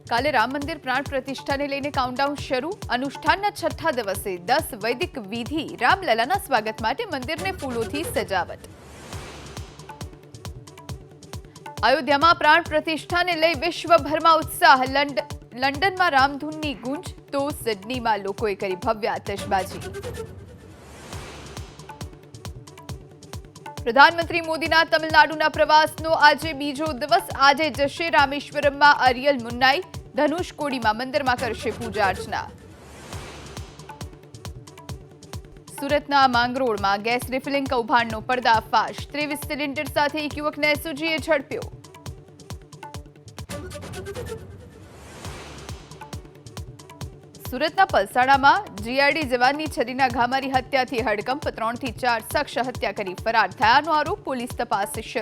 કાલે રામ મંદિર પ્રાણ પ્રતિષ્ઠાને લઈને કાઉન્ટડાઉન શરૂ। અનુષ્ઠાનના છઠ્ઠા દિવસે 10 વૈદિક વિધિ। રામલલાના સ્વાગત માટે મંદિરને ફૂલોથી સજાવટ। અયોધ્યામાં પ્રાણ પ્રતિષ્ઠાને લઈ વિશ્વભરમાં ઉત્સાહ। લંડનમાં રામધૂનની ગૂંજ તો સિડનીમાં લોકોએ કરી ભવ્ય આતશબાજી। પ્રધાનમંત્રી મોદીના તમિલનાડુના પ્રવાસનો આજે બીજો દિવસ। આજે જશે રામેશ્વરમમાં અરિયલ મુન્નાઈ। ધનુષકોડીમાં મંદિરમાં કરશે પૂજા અર્ચના। સુરતના માંગરોળમાં ગેસ રિફિલિંગ કૌભાંડનો પર્દાફાશ। 23 સિલિન્ડર સાથે એક યુવકને એસઓજીએ ઝડપ્યો। સુરતના પલસાણામાં જીઆરડી જવાનની છરીના ઘા મારી હત્યાથી હડકંપ। 3 થી 4 શખ્સ હત્યા કરી ફરાર થયાનો આરોપ। પોલીસ તપાસ શરૂ।